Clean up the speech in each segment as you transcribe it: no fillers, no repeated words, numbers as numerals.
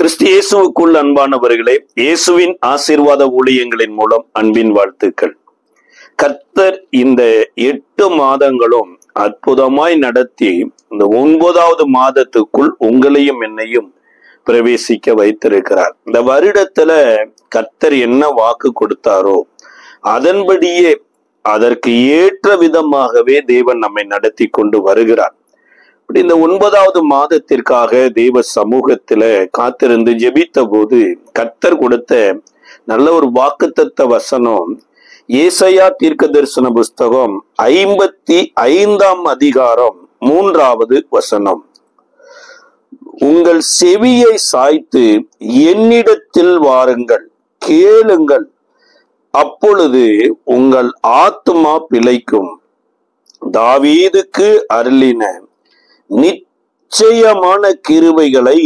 கிறிஸ்து இயேசுவுக்குள் அன்பானவர்களே, இயேசுவின் ஆசீர்வாத ஊழியங்களின் மூலம் அன்பின் வாழ்த்துக்கள். கர்த்தர் இந்த 8 மாதங்களும் அற்புதமாய் நடத்தி இந்த 9வது மாதத்துக்குள் உங்களையும் என்னையும் பிரவேசிக்க வைத்திருக்கிறார். இந்த வருடத்துல கர்த்தர் என்ன வாக்கு கொடுத்தாரோ அதன்படியே அதற்கு ஏற்ற விதமாகவே தேவன் நம்மை நடத்தி கொண்டு வருகிறார். இந்த 9வது மாதத்திற்காக தேவ சமூகத்துல காத்திருந்து ஜெபித்த போது கர்த்தர் கொடுத்த நல்ல ஒரு வாக்குத்தத்த வசனம் ஏசாயா தீர்க்க தரிசன புஸ்தகம் 55ஆம் அதிகாரம் 3வது வசனம். உங்கள் செவியை சாய்த்து என்னிடத்தில் வாருங்கள், கேளுங்கள், அப்பொழுது உங்கள் ஆத்துமா பிழைக்கும். தாவீதுக்கு அருளின நிச்சயமான கிருபைகளை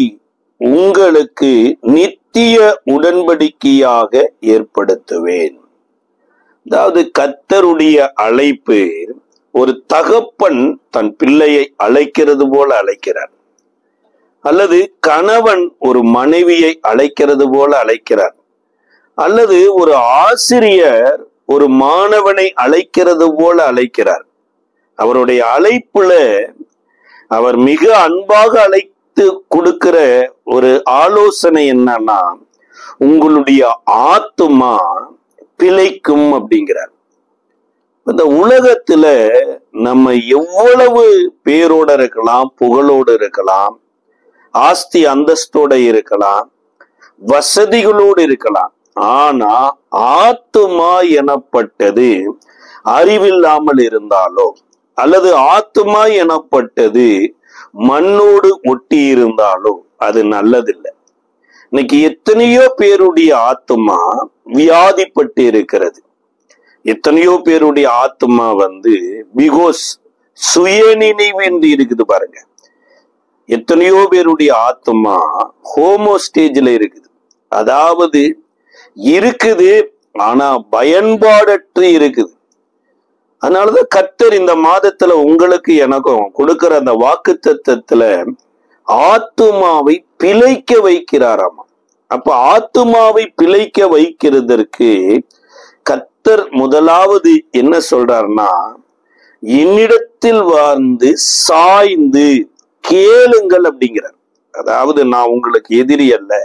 உங்களுக்கு நித்திய உடன்படிக்கையாக ஏற்படுத்துவேன். அதாவது கர்த்தருடைய அழைப்பு ஒரு தகப்பன் தன் பிள்ளையை அழைக்கிறது போல அழைக்கிறார், அல்லது கணவன் ஒரு மனைவியை அழைக்கிறது போல அழைக்கிறார், அல்லது ஒரு ஆசிரியர் ஒரு மாணவனை அழைக்கிறது போல அழைக்கிறார். அவருடைய அழைப்புல அவர் மிக அன்பாக அழைத்து கொடுக்கிற ஒரு ஆலோசனை என்னன்னா, உங்களுடைய ஆத்துமா பிழைக்கும் அப்படிங்கிறார். இந்த உலகத்துல நம்ம எவ்வளவு பேரோட இருக்கலாம், புகழோடு இருக்கலாம், ஆஸ்தி அந்தஸ்தோட இருக்கலாம், வசதிகளோடு இருக்கலாம், ஆனா ஆத்துமா எனப்பட்டது அறிவில்லாமல் இருந்தாலோ அல்லது ஆத்துமா எனப்பட்டது மண்ணோடு ஒட்டி இருந்தாலோ அது நல்லதில்லை. இன்னைக்கு எத்தனையோ பேருடைய ஆத்துமா வியாதிப்பட்டு இருக்கிறது. எத்தனையோ பேருடைய ஆத்துமா பிகாஸ் சுயநினைவு என்று இருக்குது பாருங்க. எத்தனையோ பேருடைய ஆத்துமா ஹோமோ ஸ்டேஜ்ல இருக்குது. அதாவது இருக்குது ஆனா பயன்பாடற்று இருக்குது. அதனாலதான் கர்த்தர் இந்த மாதத்துல உங்களுக்கு எனக்கும் கொடுக்கிற அந்த வாக்குத்தத்தத்துல ஆத்துமாவை பிழைக்க வைக்கிறாராமா. அப்ப ஆத்துமாவை பிழைக்க வைக்கிறதற்கு கர்த்தர் முதலாவது என்ன சொல்றாருன்னா, என்னிடத்தில் வந்து சாய்ந்து கேளுங்கள் அப்படிங்கிறார். அதாவது நான் உங்களுக்கு எதிரி அல்ல,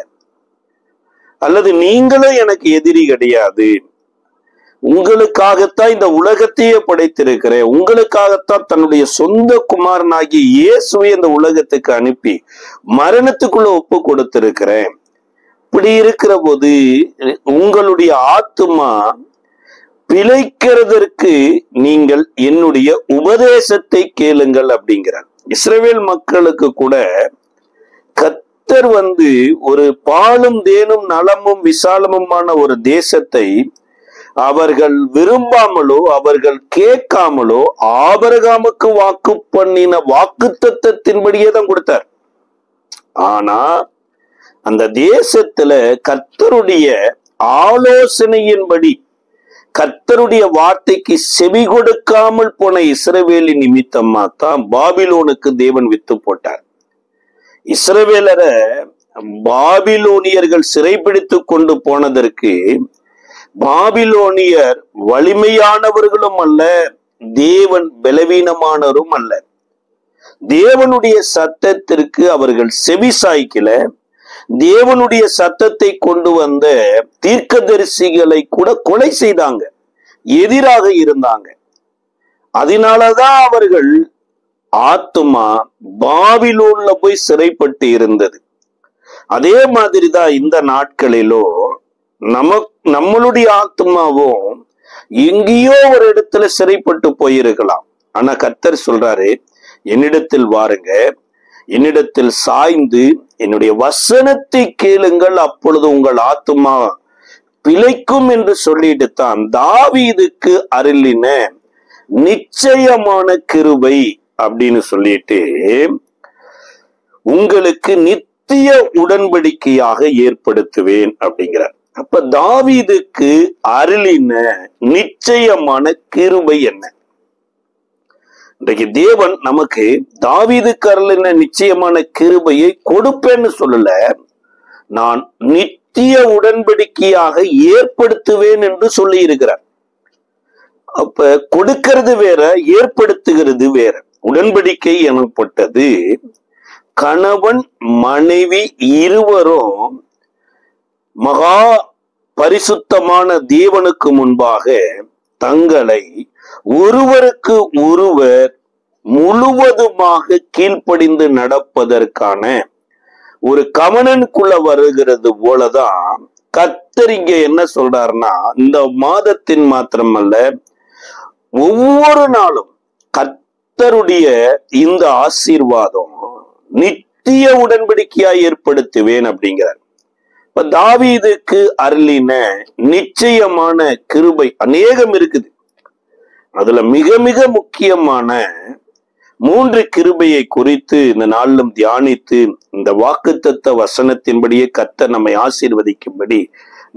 அல்லது நீங்களும் எனக்கு எதிரி கிடையாது. உங்களுக்காகத்தான் இந்த உலகத்தையே படைத்திருக்கிறேன். உங்களுக்காகத்தான் தன்னுடைய சொந்த குமாரனாகிய இயேசுவை இந்த உலகத்துக்கு அனுப்பி மரணத்துக்குள்ள ஒப்பு கொடுத்திருக்கிறேன். இப்படி இருக்கிற போது உங்களுடைய ஆத்துமா பிழைக்கிறதற்கு நீங்கள் என்னுடைய உபதேசத்தை கேளுங்கள் அப்படிங்கிறார். இஸ்ரவேல் மக்களுக்கு கூட கர்த்தர் ஒரு பாலும் தேனும் நலமும் விசாலமுமான ஒரு தேசத்தை அவர்கள் விரும்பாமலோ அவர்கள் கேட்காமலோ ஆபிரகாமுக்கு வாக்கு பண்ணின வாக்குத்தத்தத்தின்படியே தான் கொடுத்தார். ஆனா அந்த தேசத்துல கர்த்தருடைய ஆலோசனையின்படி கர்த்தருடைய வார்த்தைக்கு செவி கொடுக்காமல் போன இஸ்ரவேலின் நிமித்தமா தான் பாபிலோனுக்கு தேவன் வித்து போட்டார். இஸ்ரவேலரை பாபிலோனியர்கள் சிறைபிடித்து கொண்டு போனதற்கு பாபிலோனியர் வலிமையானவர்களும் அல்ல, தேவன் பலவீனமானவரும் அல்ல. தேவனுடைய சத்தத்திற்கு அவர்கள் செவி சாய்க்கல. தேவனுடைய சத்தத்தை கொண்டு வந்த தீர்க்கதரிசிகளை கூட கொலை செய்தாங்க, எதிராக இருந்தாங்க. அதனாலதான் அவர்கள் ஆத்துமா பாபிலோன்ல போய் சிறைப்பட்டு இருந்தது. அதே மாதிரிதான் இந்த நாட்களிலோ நம்மளுடைய ஆத்மாவும் எங்கேயோ ஒரு இடத்துல சிறைப்பட்டு போயிருக்கலாம். ஆனா கர்த்தர் சொல்றாரு, என்னிடத்தில் வாருங்க, என்னிடத்தில் சாய்ந்து என்னுடைய வசனத்தை கேளுங்கள், அப்பொழுது உங்கள் ஆத்துமா பிழைக்கும் என்று சொல்லிட்டு தான் தாவீதுக்கு அருளின நிச்சயமான கிருபை அப்படின்னு சொல்லிட்டு உங்களுக்கு நித்திய உடன்படிக்கையாக ஏற்படுத்துவேன் அப்படிங்கிறார். அப்ப தாவீதுக்கு அருளின நிச்சயமான கிருபை என்ன? இன்றைக்கு தேவன் நமக்கு தாவீதுக்கு அருளின நிச்சயமான கிருபையை கொடுப்பேன்னு சொல்லல, நான் நித்திய உடன்படிக்கையாக ஏற்படுத்துவேன் என்று சொல்லி இருக்கிறார். அப்ப கொடுக்கிறது வேற, ஏற்படுத்துகிறது வேற. உடன்படிக்கை எனப்பட்டது கணவன் மனைவி இருவரும் மகா பரிசுத்தமான தேவனுக்கு முன்பாக தங்களை ஒருவருக்கு ஒருவர் முழுவதுமாக கீழ்ப்படிந்து நடப்பதற்கான ஒரு கவனனுக்குள்ள வருகிறது போலதான் கர்த்தர் இங்க என்ன சொல்றாருன்னா, இந்த மாதத்தின் மாத்திரமல்ல, ஒவ்வொரு நாளும் கர்த்தருடைய இந்த ஆசீர்வாதம் நித்திய உடன்படிக்கையாய் ஏற்படுத்துவேன் அப்படிங்கிறார். இப்ப தாவீதுக்கு அருளின நிச்சயமான கிருபை அநேகம் இருக்குது. அதுல மிக மிக முக்கியமான 3 கிருபையை குறித்து இந்த நாளிலும் தியானித்து இந்த வாக்குத்தத்த வசனத்தின்படியே கர்த்தர் நம்மை ஆசீர்வதிக்கும்படி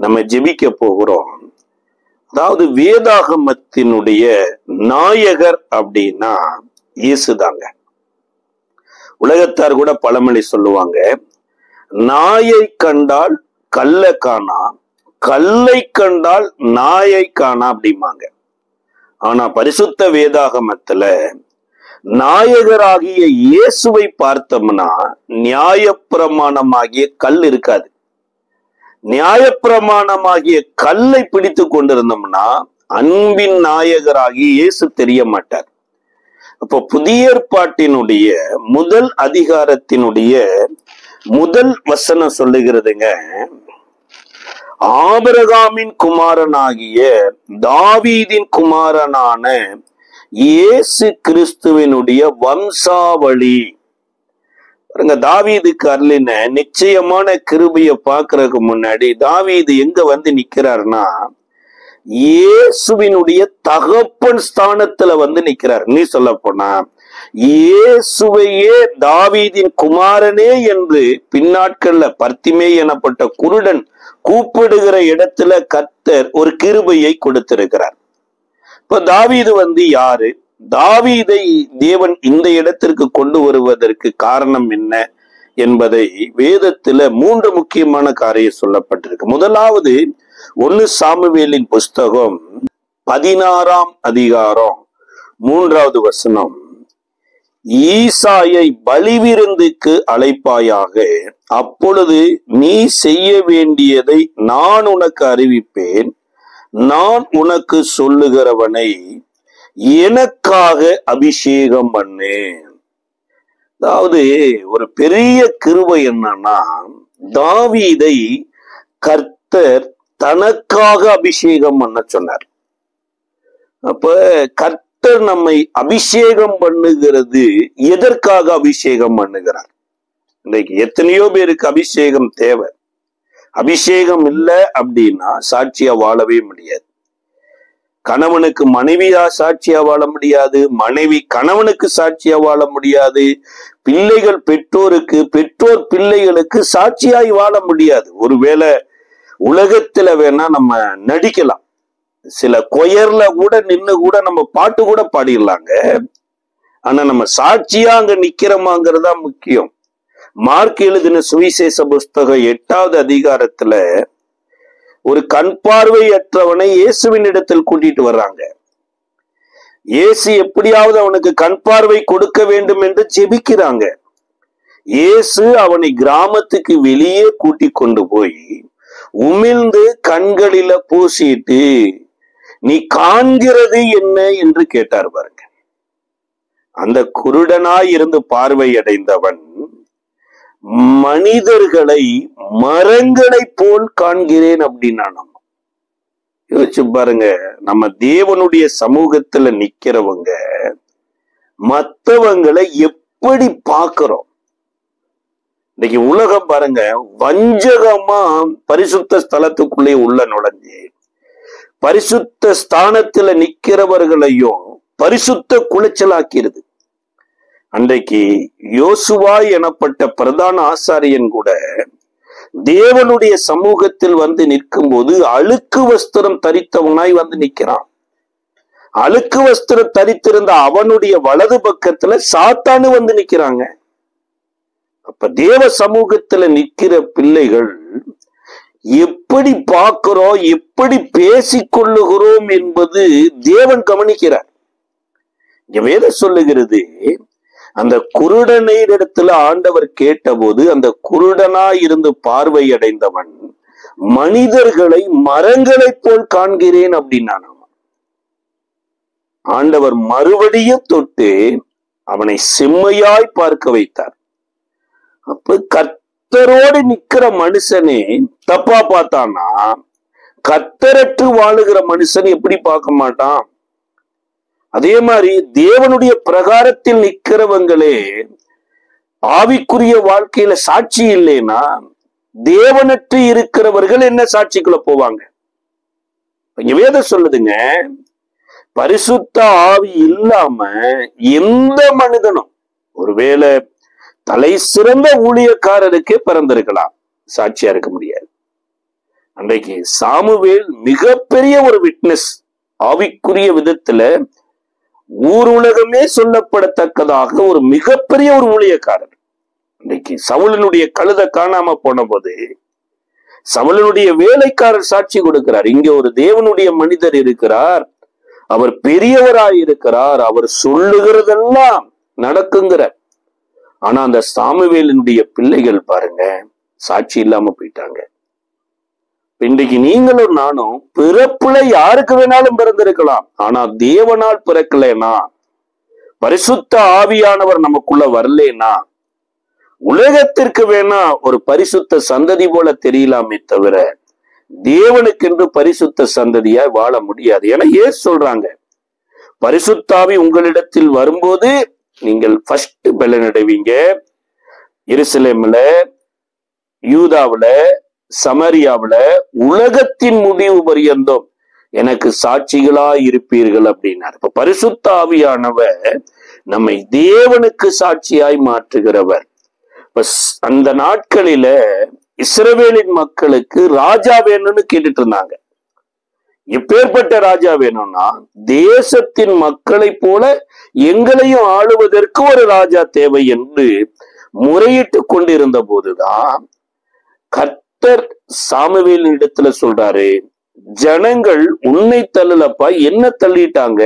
நம்ம ஜெபிக்க போகிறோம். அதாவது வேதாகமத்தினுடைய நாயகர் அப்படின்னா இயேசுதாங்க. உலகத்தார் கூட பழமொழி சொல்லுவாங்க, நாயை கண்டால் கல்ல காணா, கல்லை கண்டால் நாயை காணா அப்படிம்பாங்க. ஆனா பரிசுத்த வேதாகமத்துல நாயகராகிய இயேசுவை பார்த்தோம்னா நியாயப்பிரமாணமாகிய கல் இருக்காது. நியாயப்பிரமாணமாகிய கல்லை பிடித்து கொண்டிருந்தோம்னா அன்பின் நாயகராகிய இயேசு தெரிய மாட்டார். அப்போ புதிய ஏற்பாட்டினுடைய முதல் அதிகாரத்தினுடைய முதல் வசனம் சொல்லுகிறதுங்க, ஆபிரகாமின் குமாரனாகிய தாவீதின் குமாரனான இயேசு கிறிஸ்துவினுடைய வம்சாவளி. தாவீதுக்கு அருளின நிச்சயமான கிருபையை பார்க்கறதுக்கு முன்னாடி தாவீது எங்க வந்து நிக்கிறார்னா, இயேசுவினுடைய தகப்பன் ஸ்தானத்துல வந்து நிக்கிறார். நீ சொல்ல போனா இயேசுவையே தாவீதின் குமாரனே என்று பின்னாட்கள்ல பர்த்திமே எனப்பட்ட குருடன் கூப்பிடுகிற இடத்துல கர்த்தர் ஒரு கிருபையை கொடுத்திருக்கிறார். இப்ப தாவீது வந்து யாரு? தாவீதை தேவன் இந்த இடத்திற்கு கொண்டு வருவதற்கு காரணம் என்ன என்பதை வேதத்துல 3 முக்கியமான காரியம் சொல்லப்பட்டிருக்கு. முதலாவது 1 சாமுவேலின் புஸ்தகம் 16ஆம் அதிகாரம் 3வது வசனம், ஈசாயை பலிவிருந்துக்கு அழைப்பாயாக, அப்பொழுது நீ செய்ய வேண்டியதை நான் உனக்கு அறிவிப்பேன், நான் உனக்கு சொல்லுகிறவனை எனக்காக அபிஷேகம் பண்ணேன். அதாவது ஒரு பெரிய கிருபை என்னன்னா, தாவீதை கர்த்தர் தனக்காக அபிஷேகம் பண்ண சொன்னார். அப்ப கர்த்தர் நம்மை அபிஷேகம் பண்ணுகிறது எதற்காக அபிஷேகம் பண்ணுகிறார்? இன்றைக்கு எத்தனையோ பேருக்கு அபிஷேகம் தேவை. அபிஷேகம் இல்லை அப்படின்னா சாட்சியா வாழவே முடியாது. கணவனுக்கு மனைவியா சாட்சியா வாழ முடியாது, மனைவி கணவனுக்கு சாட்சியா வாழ முடியாது, பிள்ளைகள் பெற்றோருக்கு, பெற்றோர் பிள்ளைகளுக்கு சாட்சியாய் வாழ முடியாது. ஒருவேளை உலகத்துல வேணா நம்ம நடிக்கலாம், சில கொயர்ல கூட நின்று கூட நம்ம பாட்டு கூட பாடிடலாங்க. ஆனா நம்ம சாட்சியா அங்க நிக்கிறோமாங்கிறதா முக்கியம். மார்க் எழுதின சுவிசேஷ புஸ்தகம் 8வது அதிகாரத்துல ஒரு கண் பார்வையற்றவனை இயேசுவின் இடத்தில் கூட்டிட்டு வர்றாங்க. இயேசு எப்படியாவது அவனுக்கு கண் பார்வை கொடுக்க வேண்டும் என்று ஜெபிக்கிறாங்க. இயேசு அவனை கிராமத்துக்கு வெளியே கூட்டி கொண்டு போய் உமிழ்ந்து கண்களில பூசிட்டு, நீ காண்கிறது என்ன என்று கேட்டார் பாருங்க. அந்த குருடனாய் இருந்து பார்வை அடைந்தவன், மனிதர்களை மரங்களை போல் காண்கிறேன் அப்படின்னா, நம்ம யோசிச்சு பாருங்க, நம்ம தேவனுடைய சமூகத்துல நிக்கிறவங்க மற்றவங்களை எப்படி பார்க்கிறோம்? இன்னைக்கு உலகம் பாருங்க, வஞ்சகமா பரிசுத்த ஸ்தலத்துக்குள்ளே உள்ள நுழைஞ்சு பரிசுத்த ஸ்தானத்துல நிக்கிறவர்களையும் பரிசுத்த குலைச்சலாக்கிறது. அன்றைக்கு யோசுவா எனப்பட்ட பிரதான ஆசாரியன் கூட தேவனுடைய சமூகத்தில் வந்து நிற்கும் போது அழுக்கு வஸ்திரம் தரித்தவனாய் வந்து நிற்கிறான். அழுக்கு வஸ்திரம் தரித்திருந்த அவனுடைய வலது பக்கத்துல சாத்தானு வந்து நிக்கிறாங்க. அப்ப தேவ சமூகத்துல நிக்கிற பிள்ளைகள் எப்படி பார்க்கிறோம், எப்படி பேசிக்கொள்ளுகிறோம் என்பது தேவன் கவனிக்கிறார். வேதம் சொல்லுகிறது, அந்த குருடனை இடத்துல ஆண்டவர் கேட்டபோது அந்த குருடனாய் இருந்து பார்வை அடைந்தவன் மனிதர்களை மரங்களைப் போல் காண்கிறேன் அப்படின்னா, ஆண்டவர் மறுபடியும் தொட்டு அவனை செம்மையாய் பார்க்க வைத்தார். அப்ப கர்த்தரோடு நிக்கிற மனுஷனே தப்பா பார்த்தானா, கர்த்தரற்று வாழுகிற மனுஷன் எப்படி பார்க்க மாட்டான்? அதே மாதிரி தேவனுடைய பிரகாரத்தில் நிக்கிறவங்களே ஆவிக்குரிய வாழ்க்கையில சாட்சி இல்லைன்னா தேவனற்று இருக்கிறவர்கள் என்ன சாட்சிக்குள்ள போவாங்க? வேதம் சொல்லுதுங்க, பரிசுத்த ஆவி இல்லாம எந்த மனிதனும், ஒருவேளை தலை சிறந்த ஊழியக்காரருக்கே பிறந்திருக்கலாம், சாட்சியா இருக்க முடியாது. அன்றைக்கு சாமுவேல் மிகப்பெரிய ஒரு விட்னஸ், ஆவிக்குரிய விதத்துல ஊர் உலகமே சொல்லப்படத்தக்கதாக ஒரு மிகப்பெரிய ஒரு ஊழியக்காரர். இன்னைக்கு சவுலனுடைய கழுதை காணாம போன போது சவுலனுடைய வேலைக்காரர் சாட்சி கொடுக்கிறார், இங்க ஒரு தேவனுடைய மனிதர் இருக்கிறார், அவர் பெரியவராய் இருக்கிறார், அவர் சொல்லுகிறதெல்லாம் நடக்குங்கிறார். ஆனா அந்த சாமுவேலினுடைய பிள்ளைகள் பாருங்க, சாட்சி இல்லாம போயிட்டாங்க. இன்றைக்கு நீங்களும் நானும் பிறப்புல யாருக்கு வேணாலும் பிறந்திருக்கலாம், ஆனா தேவனால் பிறக்கலைன்னா, பரிசுத்த ஆவியானவர் நமக்குள்ள வரலன்னா, உலகத்திற்கு வேணா ஒரு பரிசுத்த சந்ததி போல தெரியலாமே தவிர தேவனுக்கென்று பரிசுத்த சந்ததியாய் வாழ முடியாது. ஏன்னா ஏன் சொல்றாங்க, பரிசுத்தாவி உங்களிடத்தில் வரும்போது நீங்கள் ஃபர்ஸ்ட் பலனடைவீங்க. எருசலேம்ல, யூதாவுல, சமரியாவுல உலகத்தின் முடிவு பரியந்தம் எனக்கு சாட்சிகளாய் இருப்பீர்கள் அப்படின்னார். இப்ப பரிசுத்த ஆவியானவர் நம்மை தேவனுக்கு சாட்சியாய் மாற்றுகிறவர். அந்த நாட்களில இஸ்ரவேலின் மக்களுக்கு ராஜா வேணும்னு கேட்டுட்டு இருந்தாங்க. எப்பேற்பட்ட ராஜா வேணும்னா, தேசத்தின் மக்களை போல எங்களையும் ஆளுவதற்கு ஒரு ராஜா தேவை என்று முறையிட்டு கொண்டிருந்த போதுதான் கர்த்தர் சாமுவேலின் இடத்துல சொல்றாரு, ஜனங்கள் உன்னை தள்ளலப்பா, என்ன தள்ளிட்டாங்க,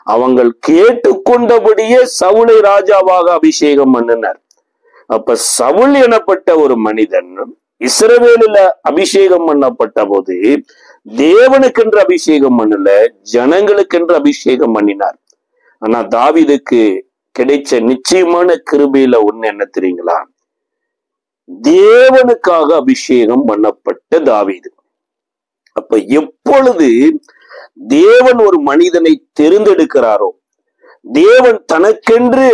அவங்க கேட்டுக்கொண்டபடியே சவுலை ராஜாவாக அபிஷேகம் பண்ணினார். அப்ப சவுல் எனப்பட்ட ஒரு மனிதன் இஸ்ரவேலில அபிஷேகம் பண்ணப்பட்ட போது தேவனுக்கென்று அபிஷேகம் பண்ணல, ஜனங்களுக்கென்று அபிஷேகம் பண்ணினார். ஆனா தாவீதுக்கு கிடைச்ச நிச்சயமான கிருபையில ஒண்ணு என்ன தெரியுங்களா, தேவனுக்காக அபிஷேகம் பண்ணப்பட்ட தாவீது. அப்ப எப்பொழுது தேவன் ஒரு மனிதனை தெரிந்தெடுக்கிறாரோ, தேவன் தனக்கென்று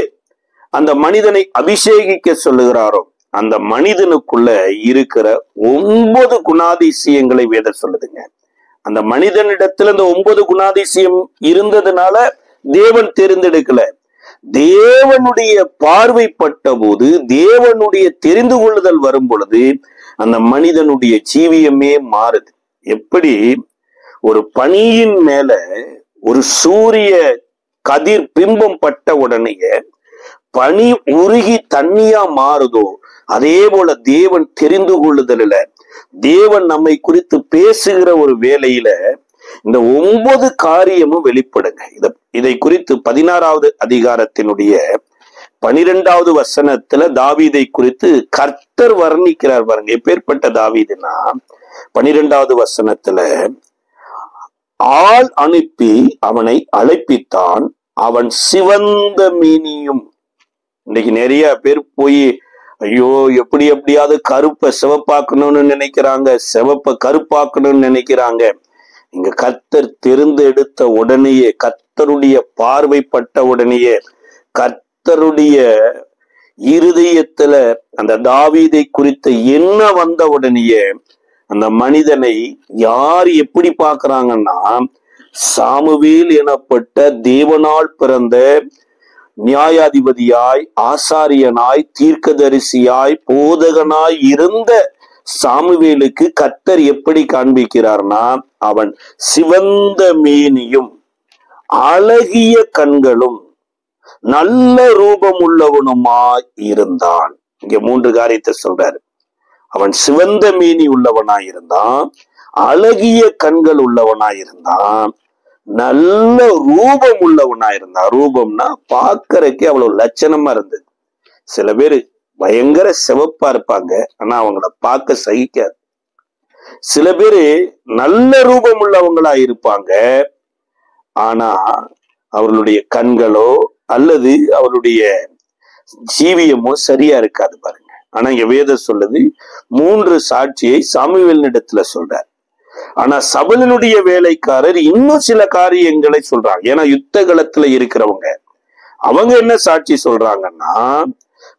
அந்த மனிதனை அபிஷேகிக்க சொல்லுகிறாரோ, அந்த மனிதனுக்குள்ள இருக்கிற 9 குணாதிசயங்களை வேதம் சொல்லுதுங்க. அந்த மனிதனிடத்துல இந்த 9 குணாதிசயம் இருந்ததுனால தேவன் தெரிந்தெடுக்கல, தேவனுடைய பார்வைப்பட்ட போது, தேவனுடைய தெரிந்து கொள்ளுதல் வரும் பொழுது அந்த மனிதனுடைய ஜீவியமே மாறுது. எப்படி ஒரு பனியின் மேல ஒரு சூரிய கதிர் பிம்பம் பட்ட உடனே பனி உருகி தண்ணியா மாறுதோ, அதே போல தேவன் தெரிந்து கொள்ளுதல்ல, தேவன் நம்மை குறித்து பேசுகிற ஒரு வேளையில இந்த 9 காரியமும் வெளிப்படுங்க. இதை குறித்து 16வது அதிகாரத்தினுடைய 12வது வசனத்துல தாவீதை குறித்து கர்த்தர் வர்ணிக்கிறார் பாருங்க. எப்பேற்பட்ட தாவீதுனா, 12வது வசனத்துல, ஆள் அனுப்பி அவனை அழைப்பித்தான், அவன் சிவந்த மீனியும். இன்னைக்கு நிறைய பேர் போய் ஐயோ எப்படியாவது கருப்பை சிவப்பாக்கணும்னு நினைக்கிறாங்க, சிவப்பை கருப்பாக்கணும்னு நினைக்கிறாங்க. இங்க கர்த்தர் தெரிந்தெடுத்த உடனேயே, கர்த்தருடைய பார்வைப்பட்ட உடனேயே, கர்த்தருடைய இருதயத்துல அந்த தாவீதை குறித்த என்ன வந்த உடனேயே அந்த மனிதனை யார் எப்படி பார்க்கறாங்கன்னா, சாமுவேல் எனப்பட்ட தேவனால் பிறந்த நியாயாதிபதியாய், ஆசாரியனாய், தீர்க்கதரிசியாய், போதகனாய் இருந்த சாமுவேலுக்கு கர்த்தர் எப்படி காண்பிக்கிறார்னா, அவன் சிவந்த மேனியும் அழகிய கண்களும் நல்ல ரூபம் உள்ளவனுமாய் இருந்தான். இங்க 3 காரியத்தை சொல்றாரு. அவன் சிவந்த மேனி உள்ளவனாயிருந்தான், அழகிய கண்கள் உள்ளவனாயிருந்தான், நல்ல ரூபம் உள்ளவனாயிருந்தான். ரூபம்னா பார்க்கறதுக்கே அவ்வளவு லட்சணமா இருந்தது. சில பேரு பயங்கர சிவப்பா இருப்பாங்க, ஆனா அவங்கள பார்க்க சகிக்காது. சில பேரு நல்ல ரூபம் உள்ளவங்களா இருப்பாங்க, ஆனா அவர்களுடைய கண்களோ அல்லது அவருடைய ஜீவியமோ சரியா இருக்காது பாருங்க. ஆனா இங்க வேதம் சொல்லுது 3 சாட்சியை சாமுவேலினிடத்துல சொல்றார். ஆனா சவுலினுடைய வேலைக்காரர் இன்னும் சில காரியங்களை சொல்றாங்க. ஏன்னா யுத்த களத்துல இருக்கிறவங்க அவங்க என்ன சாட்சி சொல்றாங்கன்னா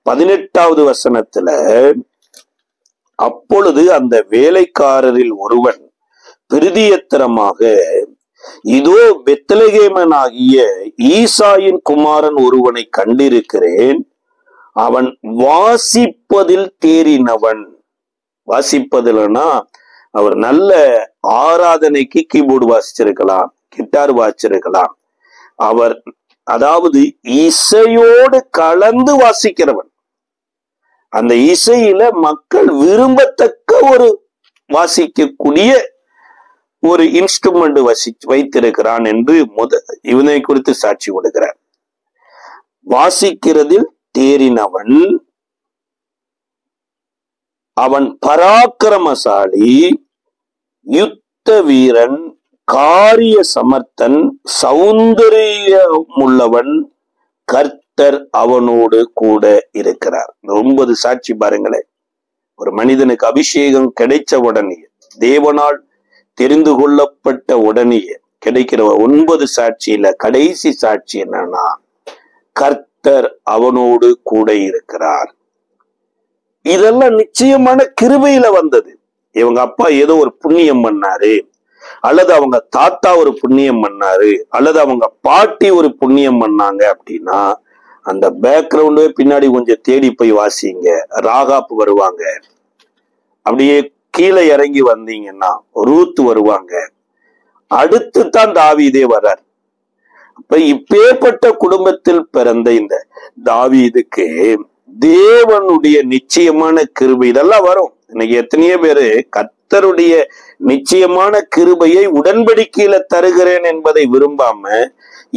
18வது வசனத்துல, அப்பொழுது அந்த வேலைக்காரரில் ஒருவன் பிரதியத்தரமாக, இதோ பெத்லகேமனாகிய ஈசாயின் குமாரன் ஒருவனை கண்டிருக்கிறேன், அவன் வாசிப்பதில் தேறினவன். வாசிப்பதில்னா அவர் நல்ல ஆராதனைக்கு கீபோர்டு வாசிச்சிருக்கலாம், கிட்டார் வாசிச்சிருக்கலாம். அவர் அதாவது இசையோடு கலந்து வாசிக்கிறவன், அந்த இசையில மக்கள் விரும்பத்தக்க ஒரு வாசிக்கக்கூடிய ஒரு இன்ஸ்ட்ருமெண்ட் வைத்திருக்கிறான் என்று இவனை குறித்து சாட்சி கொடுக்கிறார். வாசிக்கிறதில் தேறினவன், அவன் பராக்கிரமசாலி, யுத்த வீரன், காரிய சமர்த்தன், சௌந்தரியமுள்ளவன், கர்த்தர் அவனோடு கூட இருக்கிறார். 9 சாட்சி பாருங்களேன். ஒரு மனிதனுக்கு அபிஷேகம் கிடைச்ச உடனே, தேவனால் தெரிந்து கொள்ளப்பட்ட உடனே கிடைக்கிற 9 சாட்சியில கடைசி சாட்சி என்னன்னா, கர்த்தர் அவனோடு கூட இருக்கிறார். இதெல்லாம் நிச்சயமான கிருபையில வந்தது. இவங்க அப்பா ஏதோ ஒரு புண்ணியம் பண்ணாரு, அல்லது அவங்க தாத்தா ஒரு புண்ணியம் பண்ணாரு, அல்லது அவங்க பாட்டி ஒரு புண்ணியம் பண்ணாங்க அப்படின்னா அந்த பேக்ரவுண்டே பின்னாடி கொஞ்சம் தேடி போய் வாசிங்க. ராகாப் வருவாங்க, அப்படியே கீழே இறங்கி வந்தீங்கன்னா ரூத் வருவாங்க, அடுத்து தான் தாவீதே வர்றார். அப்ப இப்பேற்பட்ட குடும்பத்தில் பிறந்த இந்த தாவீதுக்கு தேவனுடைய நிச்சயமான கிருபை இதெல்லாம் வரும். இன்னைக்கு எத்தனையோ பேரு கர்த்தருடைய நிச்சயமான கிருபையை உடன்படிக்கையில தருகிறேன் என்பதை விரும்பாம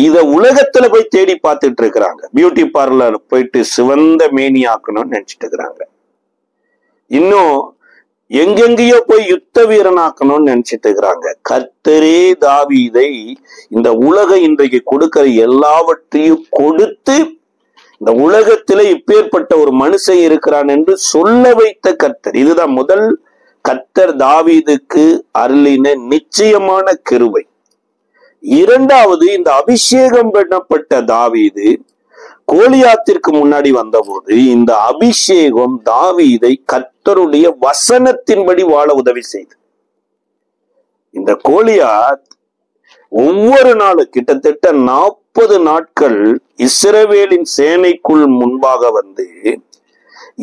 இத உலகத்துல போய் தேடி பார்த்துட்டு இருக்கிறாங்க. பியூட்டி பார்லர் போயிட்டு சிவந்த மேனி ஆக்கணும்னு நினைச்சிட்டு இருக்கிறாங்க. இன்னும் எங்கெங்கயோ போய் யுத்த வீரனாக்கணும்னு நினைச்சிட்டு இருக்கிறாங்க. கர்த்தரே தாவீதை இந்த உலகம் இன்றைக்கு கொடுக்கிற எல்லாவற்றையும் கொடுத்து இந்த உலகத்தில இப்பேற்பட்ட ஒரு மனுஷன் இருக்கிறான் என்று சொல்ல வைத்த கர்த்தர். இதுதான் முதல் கர்த்தர் தாவீதுக்கு அருளின நிச்சயமான கிருபை. இரண்டாவது, இந்த அபிஷேகம் பண்ணப்பட்ட தாவீது கோலியாத்திற்கு முன்னாடி வந்தபோது இந்த அபிஷேகம் தாவீதை கர்த்தருடைய வசனத்தின்படி வாழ உதவி செய்து. இந்த கோலியாத் ஒவ்வொரு நாளும் கிட்டத்தட்ட 40 நாட்கள் இஸ்ரவேலின் சேனைக்குள் முன்பாக வந்து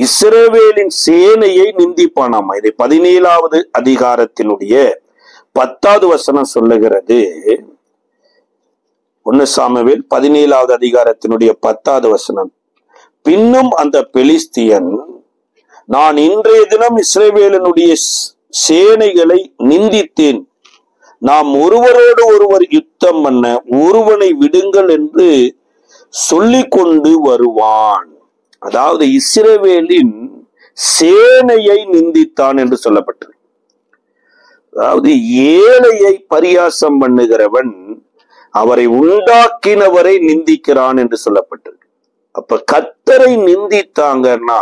இஸ்ரவேலின் சேனையை நிந்திப்பானாமா. இதை 17வது அதிகாரத்தினுடைய 10வது வசனம் சொல்லுகிறது. 1 சாமுவேல் 17வது அதிகாரத்தினுடைய 10வது வசனம். பின்னும் அந்த பெலிஸ்தியன், நான் இன்றைய தினம் இஸ்ரவேலினுடைய சேனைகளை நிந்தித்தேன், நாம் ஒருவரோடு ஒருவர் யுத்தம் பண்ண ஒருவனை விடுங்கள் என்று சொல்லிக் கொண்டு வருவான். அதாவது இஸ்ரவேலின் சேனையை நிந்தித்தான் என்று சொல்லப்பட்டது. அதாவது ஏழையை பரியாசம் பண்ணுகிறவன் அவரை உண்டாக்கினவரை நிந்திக்கிறான் என்று சொல்லப்பட்டது. அப்ப கர்த்தரை நிந்தித்தாங்கன்னா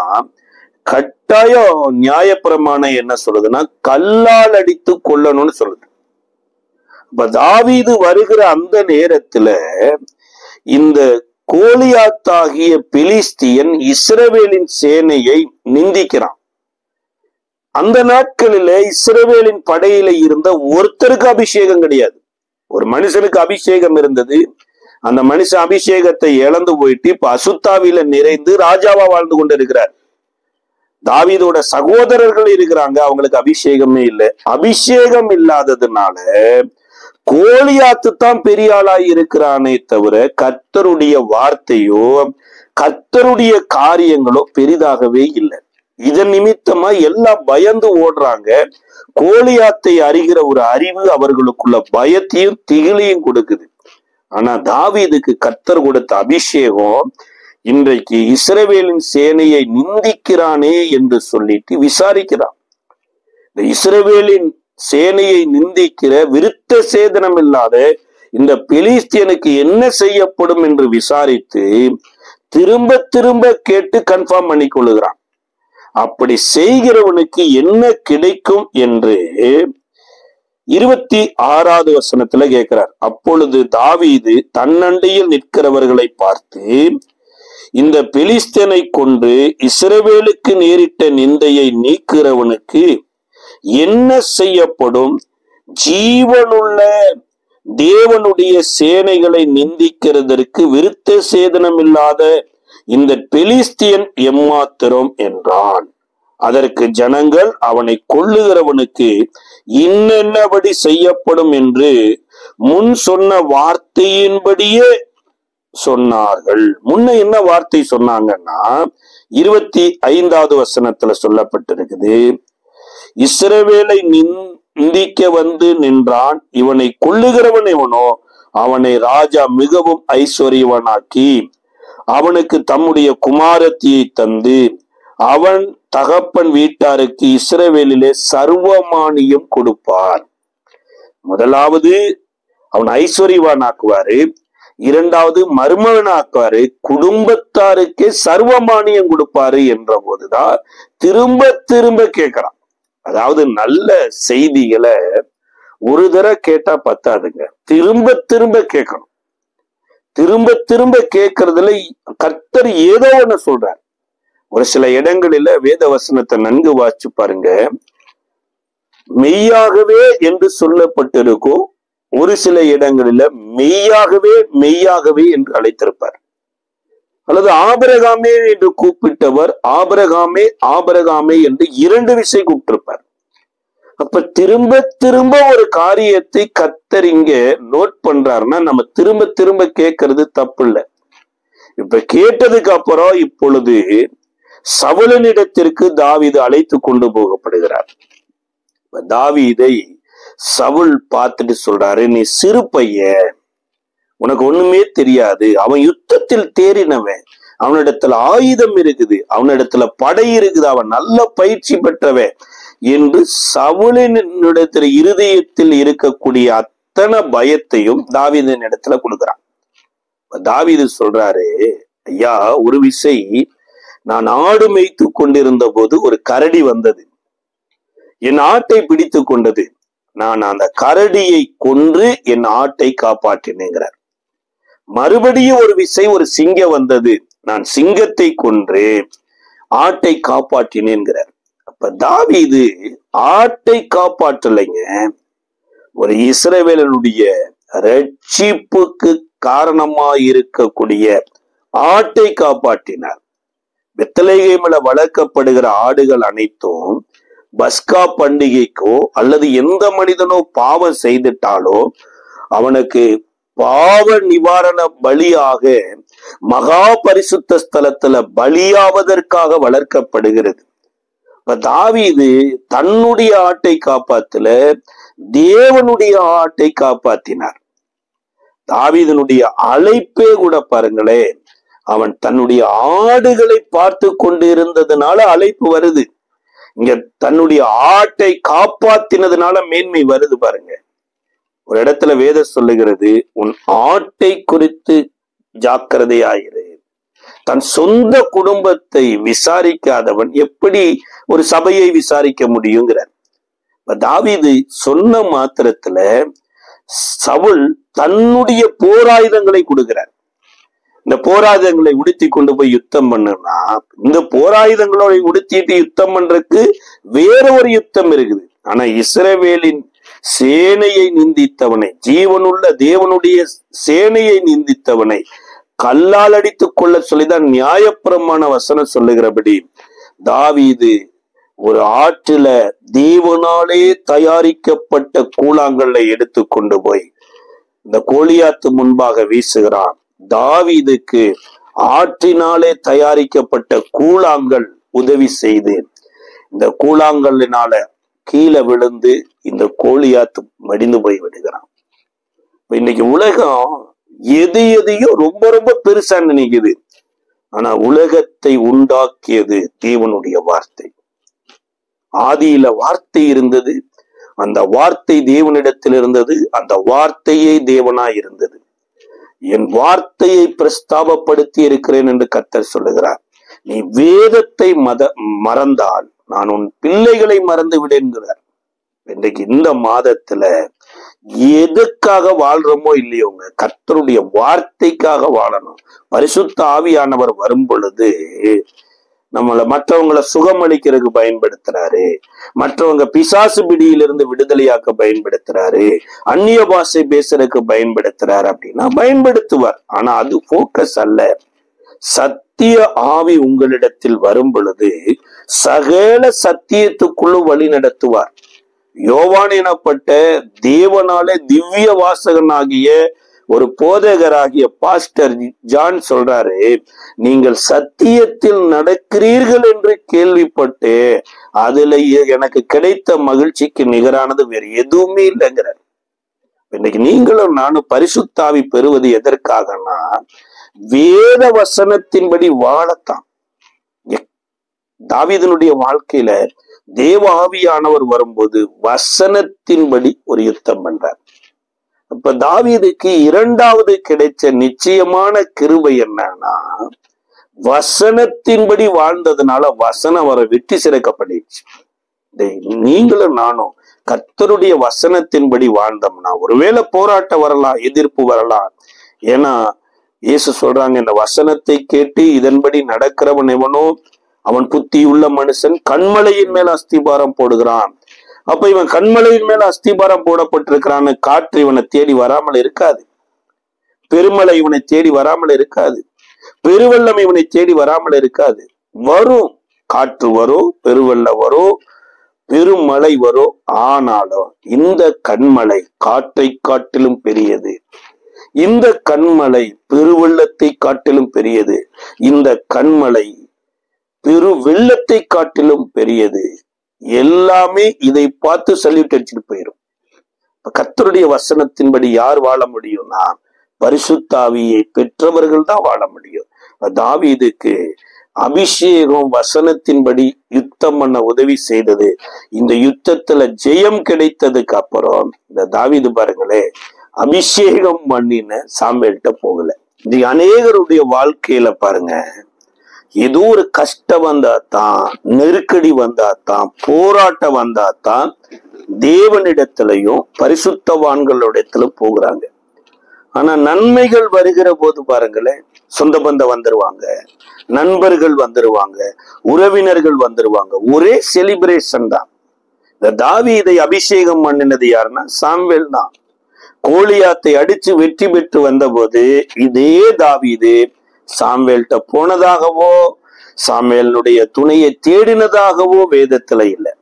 கட்டாயம் நியாயப்பிரமாணம் என்ன சொல்லுதுன்னா கல்லால் அடித்து கொல்லணும்னு சொல்லுது. அப்ப தாவீது வருகிற அந்த நேரத்துல இந்த கோலியாத்தாகிய பெலிஸ்தியன் இஸ்ரவேலின் சேனையை நிந்திக்கிறான். அந்த நாட்களில இஸ்ரவேலின் படையில இருந்த ஒருத்தருக்கு அபிஷேகம் கிடையாது. ஒரு மனுஷனுக்கு அபிஷேகம் இருந்தது. அந்த மனுஷன் அபிஷேகத்தை இழந்து போயிட்டு இப்ப அசுத்தாவில நிறைந்து ராஜாவா வாழ்ந்து கொண்டு இருக்கிறார். தாவீதோட சகோதரர்கள் இருக்கிறாங்க, அவங்களுக்கு அபிஷேகமே இல்லை. அபிஷேகம் இல்லாததுனால கோலியாத்து தான் பெரிய ஆளாய் இருக்கிறானே தவிர கர்த்தருடைய வார்த்தையோ கர்த்தருடைய காரியங்களோ பெரிதாகவே இல்லை. இதன் நிமித்தமா எல்லாம் பயந்து ஓடுறாங்க. கோலியாத்தை அறிகிற ஒரு அறிவு அவர்களுக்குள்ள பயத்தையும் திகிலையும் கொடுக்குது. ஆனா தாவீதுக்கு கர்த்தர் கொடுத்த அபிஷேகம் இன்றைக்கு இஸ்ரவேலின் சேனையை நிந்திக்கிறானே என்று சொல்லிட்டு விசாரிக்கிறான். இந்த இஸ்ரவேலின் சேனையை நிந்திக்கிற விருத்த சேதனம் இல்லாத இந்த பெலிஸ்தியனுக்கு என்ன செய்யப்படும் என்று விசாரித்து திரும்ப திரும்ப கேட்டு கன்ஃபார்ம் பண்ணி கொள்ளுகிறான். அப்படி செய்கிறவனுக்கு என்ன கிடைக்கும் என்று 26வது வசனத்துல கேட்கிறார். அப்பொழுது தாவீது தன்னண்டையில் நிற்கிறவர்களை பார்த்து, இந்த பெலிஸ்தனை கொண்டு இஸ்ரவேலுக்கு நேரிட்ட நிந்தையை நீக்கிறவனுக்கு என்ன செய்யப்படும்? ஜீவனுள்ள தேவனுடைய சேனைகளை நிந்திக்கிறதற்கு விருத்த சேதனம் இல்லாத இந்த பெலிஸ்தியன் எம்மாத்திரம் என்றான். அதற்கு ஜனங்கள் அவனை கொல்லுகிறவனுக்கு இன்னென்னபடி செய்யப்படும் என்று முன் சொன்ன வார்த்தையின்படியே சொன்னார்கள். முன்ன என்ன வார்த்தை சொன்னாங்கன்னா 25வது வசனத்துல சொல்லப்பட்டிருக்குது, இஸ்ரவேலை நிந்திக்க வந்து நின்றான், இவனை கொல்லுகிறவன் எவனோ அவனை ராஜா மிகவும் ஐஸ்வர்யவனாக்கி அவனுக்கு தம்முடைய குமாரத்தியை தந்து அவன் தகப்பன் வீட்டாருக்கு இஸ்ரவேலிலே சர்வமானியம் கொடுப்பார். முதலாவது அவன் ஐஸ்வர்யவானாக்குவாரு, இரண்டாவது மருமகனாக்குவாரு, குடும்பத்தாருக்கே சர்வமானியம் கொடுப்பாரு என்ற போதுதான் திரும்ப திரும்ப கேட்கிறான். அதாவது நல்ல செய்திகளை ஒரு தடவை கேட்டா பத்தாதுங்க, திரும்ப திரும்ப கேட்கணும். திரும்ப திரும்ப கேட்கறதுல கர்த்தர் ஏதோ ஒண்ணு சொல்றார். ஒரு சில இடங்களில வேத வசனத்தை நன்கு வாசிச்சு பாருங்க, மெய்யாகவே என்று சொல்லப்பட்டிருக்கும். ஒரு சில இடங்களில மெய்யாகவே மெய்யாகவே என்று அழைத்திருப்பார். அல்லது ஆபிரகாமே என்று கூப்பிட்டவர் ஆபிரகாமே ஆபிரகாமே என்று 2 விசை கூப்பிட்டிருப்பார். அப்ப திரும்ப திரும்ப ஒரு காரியத்தை கர்த்தர் இங்க நோட் பண்றாருன்னா நம்ம திரும்ப திரும்ப கேட்கறது தப்பு இல்லை. இப்ப கேட்டதுக்கு அப்புறம் இப்பொழுது சவுலனிடத்திற்கு தாவீது அழைத்து கொண்டு போகப்படுகிறார். தாவீதை சவுல் பார்த்துட்டு சொல்றாரு, நீ சிறு பையன், உனக்கு ஒண்ணுமே தெரியாது, அவன் யுத்தத்தில் தேறினவன், அவனிடத்துல ஆயுதம் இருக்குது, அவனிடத்துல படை இருக்குது, அவன் நல்ல பயிற்சி பெற்றவன் என்று சவுலினிடத்துல இருதயத்தில் இருக்கக்கூடிய அத்தனை பயத்தையும் தாவீதின் இடத்துல கொடுக்கிறான். தாவீது சொல்றாரு, ஐயா, ஒரு விசை நான் ஆடு மேய்த்து கொண்டிருந்த போது ஒரு கரடி வந்தது, என் ஆட்டை பிடித்து கொண்டது, நான் அந்த கரடியை கொன்று என் ஆட்டை காப்பாற்றினேங்கிறார். மறுபடியும் ஒரு விசை ஒரு சிங்கம் வந்தது, நான் சிங்கத்தை கொன்று ஆட்டை காப்பாற்றினேங்கிறார். அப்ப தாவீது ஆட்டை காப்பாற்றலைங்க, ஒரு இஸ்ரவேலனுடைய ரட்சிப்புக்கு காரணமாயிருக்கக்கூடிய ஆட்டை காப்பாற்றினார். பெத்லகேமில வளர்க்கப்படுகிற ஆடுகள் அனைத்தும் பஸ்கா பண்டிகைக்கோ அல்லது எந்த மனிதனோ பாவம் செய்துட்டாலோ அவனுக்கு பாவ நிவாரண பலியாக மகா பரிசுத்த ஸ்தலத்துல பலியாவதற்காக வளர்க்கப்படுகிறது. தாவீது தன்னுடைய ஆட்டை காப்பாத்தல, தேவனுடைய ஆட்டை காப்பாத்தினார். தாவீதனுடைய அழைப்பே கூட பாருங்களேன், அவன் தன்னுடைய ஆடுகளை பார்த்து கொண்டு இருந்ததுனால அழைப்பு வருது. இங்க தன்னுடைய ஆட்டை காப்பாத்தினதுனால மேன்மை வருது பாருங்க. ஒரு இடத்துல வேதம் சொல்லுகிறது, உன் ஆட்டை குறித்து ஜாக்கிரதையாயிரு. தன் சொந்த குடும்பத்தை விசாரிக்காதவன் எப்படி ஒரு சபையை விசாரிக்க முடியுங்கிறார். தாவீது சொன்ன மாத்திரத்துல சவுல் தன்னுடைய போராயுதங்களை கொடுக்கிறார். இந்த போராயுதங்களை உடுத்தி கொண்டு போய் யுத்தம் பண்ணுனா, இந்த போராயுதங்களோட உடுத்திட்டு யுத்தம் பண்றதுக்கு வேற ஒரு யுத்தம் இருக்குது. ஆனா இஸ்ரவேலின் சேனையை நிந்தித்தவனை, ஜீவனுள்ள தேவனுடைய சேனையை நிந்தித்தவனை கல்லால் அடித்துக் கொள்ள சொல்லிதான் நியாயப்பிரமாண வசனம் சொல்லுகிறபடி தாவீது ஒரு ஆற்றில தேவனாலே தயாரிக்கப்பட்ட கூழாங்கல்லை எடுத்து கொண்டு போய் இந்த கோலியாத்து முன்பாக வீசுகிறான். தாவீதுக்கு ஆற்றினாலே தயாரிக்கப்பட்ட கூழாங்கல் உதவி செய்து இந்த கூழாங்கல்லினால கீழே விழுந்து இந்த கோலியாத்து மடிந்து போய் விடுகிறான். இன்னைக்கு உலகம் எதையோ ரொம்ப ரொம்ப பெருசா நினைக்குது. ஆனா உலகத்தை உண்டாக்கியது தேவனுடைய வார்த்தை. ஆதியில வார்த்தை இருந்தது, அந்த வார்த்தை தேவனிடத்தில் இருந்தது, அந்த வார்த்தையே தேவனாய் இருந்தது. என் வார்த்தையை பிரஸ்தாபப்படுத்தி இருக்கிறேன் என்று கர்த்தர் சொல்லுகிறார். நீ வேதத்தை மறந்தால் நான் உன் பிள்ளைகளை மறந்து விடுங்கிறார். இன்றைக்கு இந்த மாதத்துல எதுக்காக வாழ்றோமோ இல்லையோங்க, கர்த்தருடைய வார்த்தைக்காக வாழணும். பரிசுத்த ஆவியானவர் வரும் பொழுது நம்மள மற்றவங்களை சுகமளிக்கிறதுக்கு பயன்படுத்துறாரு, மற்றவங்க பிசாசு பிடியிலிருந்து விடுதலையாக்க பயன்படுத்துறாரு, அந்நிய பாஷை பேசுறதுக்கு பயன்படுத்துறாரு அப்படின்னா பயன்படுத்துவார். ஆனா அது போக்கஸ் அல்ல. சத்திய ஆவி உங்களிடத்தில் வரும் பொழுது சகல சத்தியத்துக்குள்ள வழி நடத்துவார். யோவான் எனப்பட்ட தேவனாலே திவ்ய வாசகனாகிய ஒரு போதகராகிய பாஸ்டர் ஜான் சொல்றாரு, நீங்கள் சத்தியத்தில் நடக்கிறீர்கள் என்று கேள்விப்பட்டு அதுல எனக்கு கிடைத்த மகிழ்ச்சிக்கு நிகரானது வேறு எதுவுமே இல்லைங்கிறார். இன்னைக்கு நீங்களும் நானும் பரிசுத்தாவி பெறுவது எதற்காகனா வேத வசனத்தின்படி வாழத்தான். தாவீதினுடைய வாழ்க்கையில தேவ ஆவியானவர் வரும்போது வசனத்தின்படி ஒரு யுத்தம் பண்றார். அப்ப தாவீதுக்கு இரண்டாவது கிடைச்ச நிச்சயமான கிருபை என்னன்னா, வசனத்தின்படி வாழ்ந்ததுனால வசனம் வர வெற்றி சிறக்கப்பட்டுச்சு. நீங்களும் நானும் கர்த்தருடைய வசனத்தின்படி வாழ்ந்தோம்னா ஒருவேளை போராட்டம் வரலாம், எதிர்ப்பு வரலாம். ஏன்னா இயேசு சொல்றாங்க, இந்த வசனத்தை கேட்டு இதன்படி நடக்கிறவன் எவனோ அவன் புத்தியுள்ள மனுஷன் கண்மலையின் மேல அஸ்திபாரம் போடுகிறான். அப்ப இவன் கண்மலையின் மேல அஸ்திபாரம் போடப்பட்டிருக்கிறான்னு காற்று இவனை தேடி வராமல் இருக்காது, பெருமலை இவனை தேடி வராமல் இருக்காது, பெருவெள்ளம் இவனை தேடி வராமல் இருக்காது. வரும், காற்று வரும், பெருவெள்ளம் வரும், பெருமழை வரும். ஆனாலும் இந்த கண்மலை காற்றை காட்டிலும் பெரியது, இந்த கண்மலை பெருவெள்ளத்தை காட்டிலும் பெரியது, இந்த கண்மலை பெரு வெள்ளத்தை காட்டிலும் பெரியது. எல்லாமே இதை பார்த்து சல்யூட் அடிச்சுட்டு போயிடும். கர்த்தருடைய வசனத்தின்படி யார் வாழ முடியும்னா பரிசுத்த ஆவியை பெற்றவர்கள் தான் வாழ முடியும். தாவீதுக்கு அபிஷேகம் வசனத்தின்படி யுத்தம் பண்ண உதவி செய்தது. இந்த யுத்தத்துல ஜெயம் கிடைத்ததுக்கு அப்புறம் இந்த தாவீது பாருங்களே, அபிஷேகம் பண்ணின சாமுவேல்கிட்ட போகல. இது அநேகருடைய வாழ்க்கையில பாருங்க, ஏதோ ஒரு கஷ்டம் வந்தா தான், நெருக்கடி வந்தா தான், போராட்டம் வந்தா தான் தேவனிடத்திலையும் பரிசுத்தவான்களிடத்திலும் போகிறாங்க. ஆனா நன்மைகள் வருகிற போது பாருங்களேன், சொந்த பந்தம் வந்துருவாங்க, நண்பர்கள் வந்துருவாங்க, உறவினர்கள் வந்துருவாங்க, ஒரே செலிப்ரேஷன் தான். இந்த தாவீதை அபிஷேகம் பண்ணினது யாருன்னா சாமுவேல் தான். கோலியாத்தை அடிச்சு வெற்றி பெற்று வந்த போது இதே தாவீது சாமுவேல்கிட்ட போனதாகவோ சாமுவேலுடைய துணையை தேடினதாகவோ வேதத்துல இல்லை.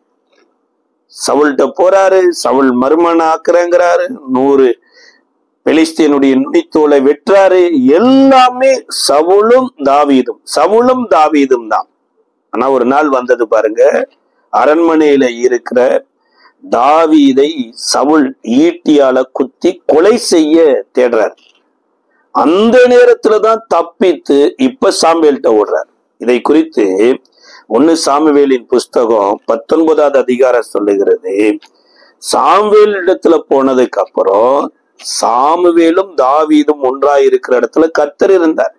சவுல்கிட்ட போறாரு, சவுல் மர்மன ஆக்குறங்கிறாரு, 100 பெலிஸ்தியனுடைய நுனித்தோலை வெற்றாரு. எல்லாமே சவுலும் தாவீதும் தான். ஆனா ஒரு நாள் வந்தது பாருங்க, அரண்மனையில இருக்கிற தாவீதை சவுல் ஈட்டியால குத்தி கொலை செய்ய தேடுறார். அந்த நேரத்துலதான் தப்பித்து இப்ப சாமுவேல்கிட்ட ஓடுறார். இதை குறித்து 1 சாமுவேலின் புஸ்தகம் 19வது அதிகாரம் சொல்லுகிறது. சாமுவேல் இடத்துல போனதுக்கு அப்புறம் சாமுவேலும் தாவீதும் ஒன்றாய் இருக்கிற இடத்துல கர்த்தர் இருந்தார்.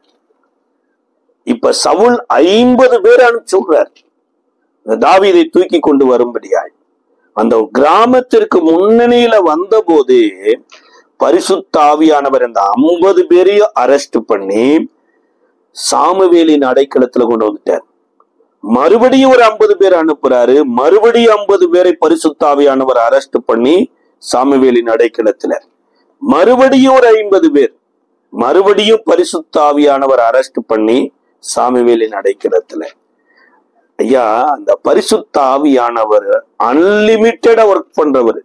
இப்ப சவுல் 50 பேர் அனுப்பிச்சுடுறார் தாவீதை தூக்கி கொண்டு வரும்படியாய். அந்த கிராமத்திற்கு முன்னணியில வந்த போது பரிசுத்த ஆவியானவர் இந்த 50 பேரையும் அரெஸ்ட் பண்ணி சாமுவேலின் அடைக்கலத்துல கொண்டு வந்துட்டார். மறுபடியும் ஒரு 50 பேர் அனுப்புறாரு, மறுபடியும் 50 பேரை பரிசுத்த ஆவியானவர் அரெஸ்ட் பண்ணி சாமுவேலின் அடைக்கலத்துல, மறுபடியும் ஒரு 50 பேர், மறுபடியும் பரிசுத்த ஆவியானவர் அரெஸ்ட் பண்ணி சாமுவேலின் அடைக்கலத்துல. ஐயா, அந்த பரிசுத்த ஆவியானவர் அன்லிமிட்டடா ஒர்க் பண்றவர்.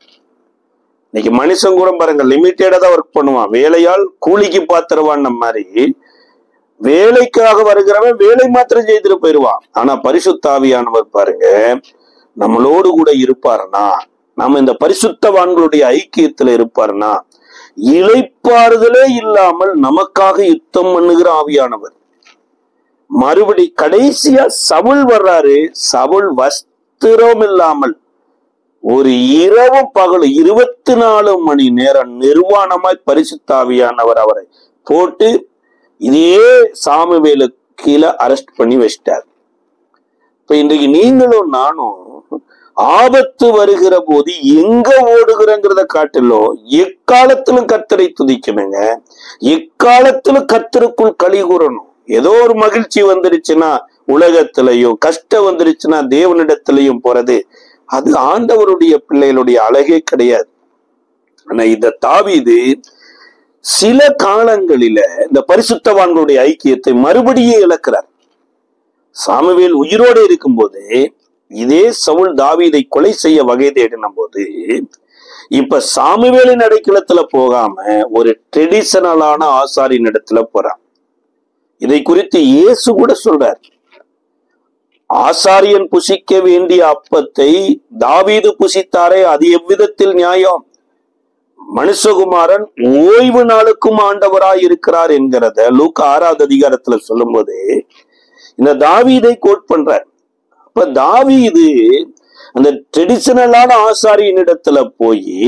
இன்னைக்கு மனுஷன் கூட பாருங்க லிமிட்டடா தான் ஒர்க் பண்ணுவான். வேலையால் கூலிக்கு பாத்திரவான் மாதிரி வேலைக்காக வருகிறவன் வேலை மாத்திரம் செய்துட்டு போயிடுவான். ஆனா பரிசுத்த ஆவியானவர் பாருங்க, நம்மளோடு கூட இருப்பாருன்னா, நம்ம இந்த பரிசுத்தவான்களுடைய ஐக்கியத்துல இருப்பாருன்னா, இளைப்பாறுதலே இல்லாமல் நமக்காக யுத்தம் பண்ணுகிற ஆவியானவர். மறுபடி கடைசியா சவுல் வர்றாரு. சவுல் வஸ்திரம் இல்லாமல் ஒரு இரவு பகல் 24 மணி நேரம் நிர்வாணமாய் பரிசுத்த ஆவியானவர் அவரை போட்டு இதே சாமுவேலுக்கு கீழே அரெஸ்ட் பண்ணி வச்சிட்டார். இப்ப இன்றைக்கு நீங்களும் நானும் ஆபத்து வருகிற போது எங்க ஓடுகிறங்கிறத காட்டிலும் எக்காலத்திலும் கர்த்தரை துதிக்கணுங்க. எக்காலத்திலும் கர்த்தருக்குள் களி கூறணும். ஏதோ ஒரு மகிழ்ச்சி வந்துருச்சுன்னா உலகத்திலையும், கஷ்டம் வந்துருச்சுன்னா தேவனிடத்திலையும் போறது, அது ஆண்டவருடைய பிள்ளைகளுடைய அழகே கிடையாது. ஆனா இந்த தாவீது சில காலங்களில இந்த பரிசுத்தவான்களுடைய ஐக்கியத்தை மறுபடியும் இழக்கிறார். சாமுவேல் உயிரோடு இருக்கும்போது இதே சவுல் தாவீதை கொலை செய்ய வகை தேடின போது, இப்ப சாமுவேலின் அடைக்கலத்துல போகாம ஒரு ட்ரெடிஷனலான ஆசாரின் இடத்துல போறான். இதை குறித்து இயேசு கூட சொல்றார். ஆசாரியன் புசிக்க வேண்டிய அப்பத்தை தாவீது புசித்தாரே, அது எவ்விதத்தில் நியாயம்? மனுஷகுமாரன் ஓய்வு நாளுக்கும் ஆண்டவராய் இருக்கிறார் என்கிறத லூக்கா 6வது அதிகாரத்துல சொல்லும் போது இந்த தாவீதை கோட் பண்றார். அப்ப தாவீது அந்த ட்ரெடிஷனலான ஆசாரியின் இடத்துல போய்,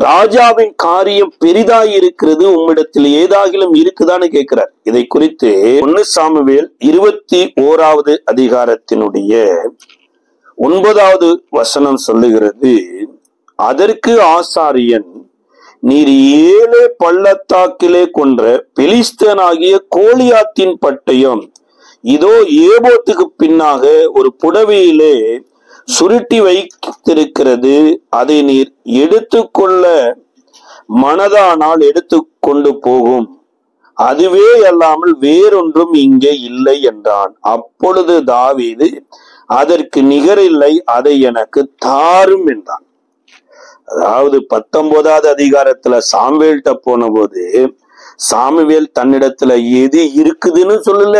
ராஜாவின் காரியம் பெரிதாய் இருக்கிறது, உம்மிடத்தில் ஏதாகிலும் இருக்குதான்னு கேட்கிறார். இதை குறித்து 1 சாமுவேல் 21வது அதிகாரத்தினுடைய 9வது வசனம் சொல்லுகிறது. அதற்கு ஆசாரியன், நீர் 7 பள்ளத்தாக்கிலே கொன்ற பெலிஸ்தனாகிய கோலியாத்தின் பட்டயம் இதோ ஏபோத்துக்கு பின்னாக ஒரு புடவையிலே சுருட்டி வைத்திருக்கிறது, அதை நீர் எடுத்துக்கொள்ள மனதானால் எடுத்து கொண்டு போகும், அதுவே அல்லாமல் வேறொன்றும் இங்கே இல்லை என்றான். அப்பொழுது தாவீது, அதற்கு நிகரில்லை, அதை எனக்கு தாரும் என்றான். அதாவது 19வது அதிகாரத்துல சாமுவேல்கிட்ட போன போது சாமுவேல் தன்னிடத்துல எது இருக்குதுன்னு சொல்லல,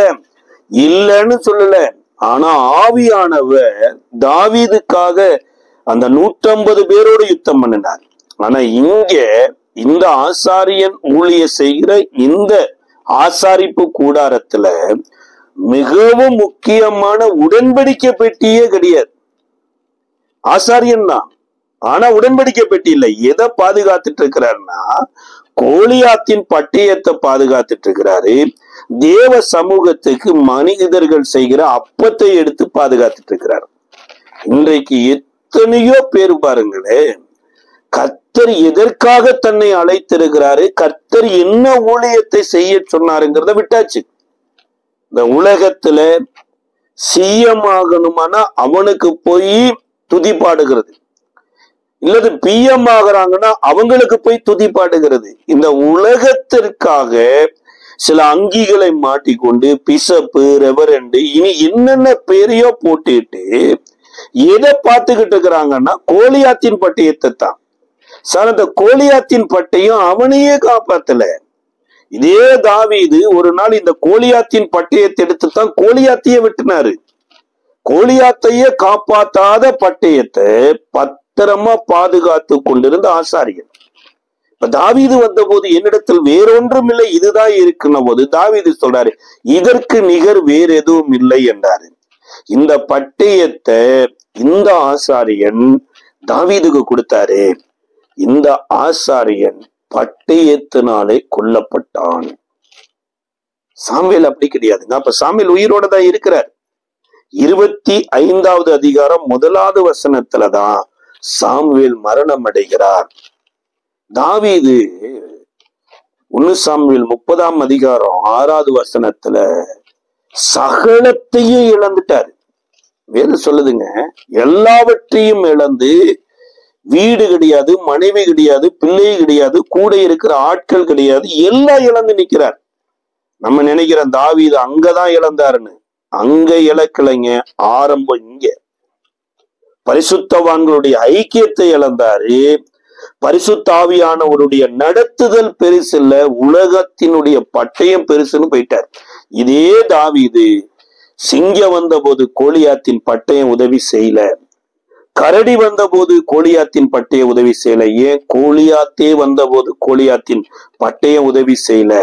இல்லைன்னு சொல்லல. ஆனா ஆவியானவர் தாவீதுக்காக அந்த 150 பேரோடு யுத்தம் பண்ணினார். ஆனா இங்க இந்த ஆசாரியன் ஊழிய செய்கிற இந்த ஆசாரிப்பு கூடாரத்துல மிகவும் முக்கியமான உடன்படிக்கை பெட்டியே கிடையாது. ஆசாரியன் தான், ஆனா உடன்படிக்கை பெட்டி இல்லை. எதை பாதுகாத்துட்டு இருக்கிறாருன்னா கோலியாத்தின் பட்டயத்தை பாதுகாத்துட்டு இருக்கிறாரு. தேவ சமூகத்துக்கு மனிதர்கள் செய்கிற அப்பத்தை எடுத்து பாதுகாத்துட்டு இருக்கிறார். இன்றைக்கு எத்தனையோ பேர் பாருங்களே, கர்த்தர் எதற்காக தன்னை அழைத்திருக்கிறாரு, கர்த்தர் என்ன ஊழியத்தை செய்ய சொன்னாருங்கிறத விட்டாச்சு. இந்த உலகத்துல சிஎம் ஆகணுமானா அவனுக்கு போய் துதி பாடுகிறது, இல்லது பிஎம் ஆகுறாங்கன்னா அவங்களுக்கு போய் துதி பாடுகிறது. இந்த உலகத்திற்காக சில அங்கிகளை மாட்டிக்கொண்டு பிசப்பு, ரெவரண்டு, இனி என்னென்ன பேரையோ போட்டுட்டு எதை பார்த்துக்கிட்டு இருக்கிறாங்கன்னா கோலியாத்தின் பட்டயத்தை தான். சார், அந்த கோலியாத்தின் பட்டயம் அவனையே காப்பாத்தல. இதே தாவீது ஒரு நாள் இந்த கோலியாத்தின் பட்டயத்தை எடுத்துத்தான் கோலியாத்தையே வெட்டினாரு. கோலியாத்தையே காப்பாத்தாத பட்டயத்தை பத்திரமா பாதுகாத்து கொண்டிருந்த ஆசாரியன். இப்ப தாவீது வந்த போது என்னிடத்தில் வேறொன்றும் இல்லை, இதுதான் இருக்குன்ன போது தாவீது சொல்றாரு, இதற்கு நிகர் வேற எதுவும் இல்லை என்றாரு. இந்த பட்டயத்தை இந்த ஆசாரியன் தாவீதுக்கு கொடுத்தாரு. இந்த ஆசாரியன் பட்டயத்தினாலே கொல்லப்பட்டான். சாமுவேல் அப்படி கிடையாதுங்க. அப்ப சாமுவேல் உயிரோட தான் இருக்கிறார். 25வது அதிகாரம் 1வது வசனத்துலதான் சாமுவேல் மரணம் அடைகிறார். தாவீது 1 சாமுவேல் 30ஆம் அதிகாரம் 6வது வசனத்துல சகலத்தையும் இழந்துட்டாரு. வேதம் சொல்லுதுங்க, எல்லாவற்றையும் இழந்து, வீடு கிடையாது, மனைவி கிடையாது, பிள்ளை கிடையாது, கூட இருக்கிற ஆட்கள் கிடையாது, எல்லாம் இழந்து நிக்கிறார். நம்ம நினைக்கிறோம் தாவீது அங்கதான் இழந்தாருன்னு. அங்க இழக்கலைங்க, ஆரம்பம் இங்க. பரிசுத்தவான்களுடைய ஐக்கியத்தை இழந்தாரு. பரிசுத்த ஆவியானவருடைய நடத்துதல் பெருசு இல்ல, உலகத்தினுடைய பட்டயம் பெருசுன்னு போயிட்டார். இதே தாவீது சிங்கம் வந்த போது கோலியாத்தின் பட்டயம் உதவி செய்யல, கரடி வந்த போது கோலியாத்தின் பட்டயம் உதவி செய்யல. ஏன்? கோலியாத்தே வந்த போது கோலியாத்தின் பட்டயம் உதவி செய்யல.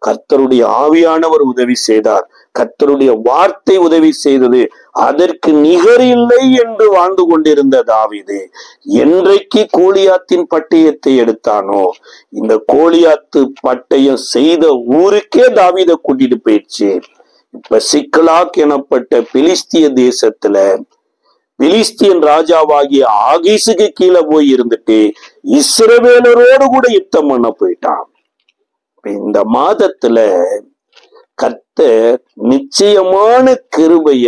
கர்த்தருடைய ஆவியானவர் உதவி செய்தார், கர்த்தருடைய வார்த்தை உதவி செய்தது. அதற்கு நிகர் இல்லை என்று வாழ்ந்து கொண்டிருந்த தாவீது என்றைக்கு கோலியாத்தின் பட்டயத்தை எடுத்தானோ, இந்த கோலியாத்து பட்டயம் செய்த ஊருக்கே தாவீதை கூட்டிட்டு போயிடுச்சு. இப்ப சிக்லாக் எனப்பட்ட பிலிஸ்திய தேசத்துல பிலிஸ்தியன் ராஜாவாகிய ஆகீசுக்கு கீழே போய் இருந்துட்டு இஸ்ரவேலரோடு கூட யுத்தம் பண்ண போயிட்டான். இந்த மாதத்துல கர்த்தர் நிச்சயமான கிருபைய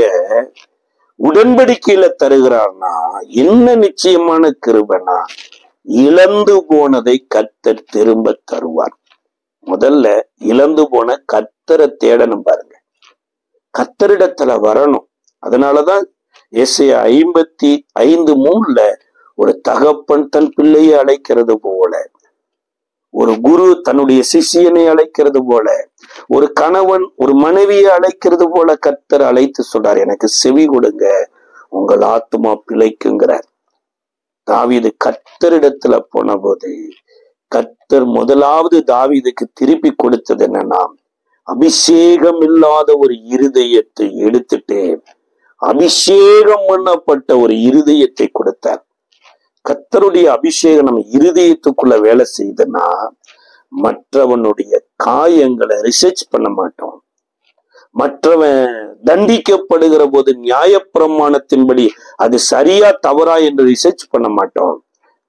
உடன்படிக்கையில தருகிறார்னா, என்ன நிச்சயமான கிருபைனா, இழந்து போனதை கர்த்தர் திரும்ப தருவார். முதல்ல இழந்து போன கர்த்தரை தேடணும் பாருங்க, கர்த்தரிடத்துல வரணும். அதனாலதான் ஏசாயா 55:3 ஒரு தகப்பன் தன் பிள்ளையை அழைக்கிறது போல, ஒரு குரு தன்னுடைய சிஷியனை அழைக்கிறது போல, ஒரு கணவன் ஒரு மனைவியை அழைக்கிறது போல கர்த்தர் அழைத்து சொல்றார், எனக்கு செவி கொடுங்க, உங்கள் ஆத்துமா பிழைக்குங்கிறார். தாவீது கர்த்தரிடத்துல போன போது கர்த்தர் முதலாவது தாவீதுக்கு திருப்பி கொடுத்தது என்னன்னா, அபிஷேகம் இல்லாத ஒரு இருதயத்தை எடுத்துட்டு அபிஷேகம் பண்ணப்பட்ட ஒரு இருதயத்தை கொடுத்தார். கர்த்தருடைய அபிஷேகம் நம்ம இருதயத்துக்குள்ள வேலை செய்யுதுன்னா, மற்றவனுடைய காயங்களை ரிசர்ச் பண்ண மாட்டோம். மற்றவன் தண்டிக்கப்படுகிற போது நியாயப்பிரமாணத்தின்படி அது சரியா தவறா என்று ரிசர்ச் பண்ண மாட்டோம்.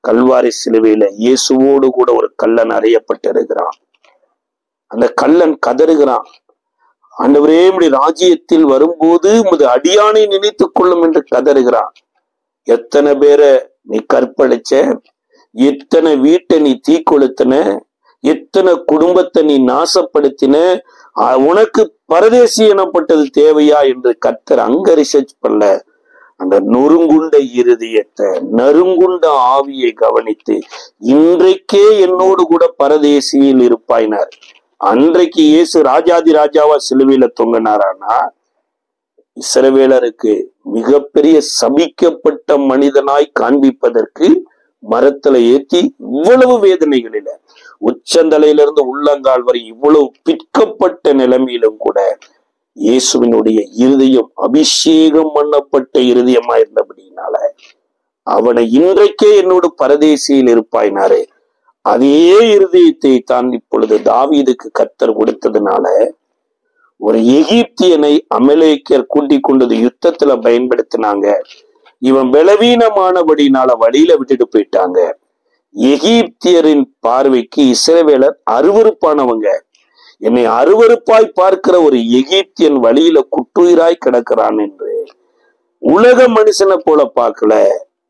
கல்வாரி சிலுவையில இயேசுவோடு கூட ஒரு கள்ளன் அறையப்பட்டிருக்கிறான். அந்த கள்ளன் கதறுகிறான், ஆண்டவரே உம்முடைய ராஜ்யத்தில் வரும்போது உமது அடியானை நினைத்துக் கொள்ளும் என்று கதறுகிறான். எத்தனை பேரை நீ கற்பழிச்ச, எத்தனை வீட்டை நீ தீக்கொளுத்தின, எத்தனை குடும்பத்தை நீ நாசப்படுத்தின, உனக்கு பரதேசி எனப்பட்டது தேவையா என்று கர்த்தர் அங்க ரிசர்ச் பண்ணல. அந்த நொறுங்குண்ட இருதயத்தை, நறுங்குண்ட ஆவியை கவனித்து, இன்றைக்கே என்னோடு கூட பரதேசியில் இருப்பாயினார். அன்றைக்கு இயேசு ராஜாதி ராஜாவா சிலுவையில தொங்கினாரானா, இஸ்ரவேலருக்கு மிகப்பெரிய சபிக்கப்பட்ட மனிதனாய் காண்பிப்பதற்கு மரத்துல ஏற்றி இவ்வளவு வேதனைகளில, உச்சந்தலையிலிருந்து உள்ளங்கால் வரை இவ்வளவு பிற்கப்பட்ட நிலைமையிலும் கூட இயேசுவினுடைய இருதயம் அபிஷேகம் பண்ணப்பட்ட இருதயமா இருந்தபடினால அவனை இன்றைக்கே என்னோடு பரதேசியில் இருப்பாயினாரே, அதே இருதயத்தை தான் இப்பொழுது தாவீதுக்கு கர்த்தர் கொடுத்ததுனால, ஒரு எகிப்தியனை அமலேக்கியர் கூட்டிக் கொண்டது யுத்தத்துல பயன்படுத்தினாங்க. இவன் பலவீனமானபடினால வழியில விட்டுட்டு போயிட்டாங்க. எகிப்தியரின் பார்வைக்கு இஸ்ரவேலர் அருவருப்பானவங்க. என்னை அருவருப்பாய் பார்க்கிற ஒரு எகிப்தியன் வழியில குட்டுயிராய் கிடக்கிறான் என்று உலக மனுஷனை போல பார்க்கல.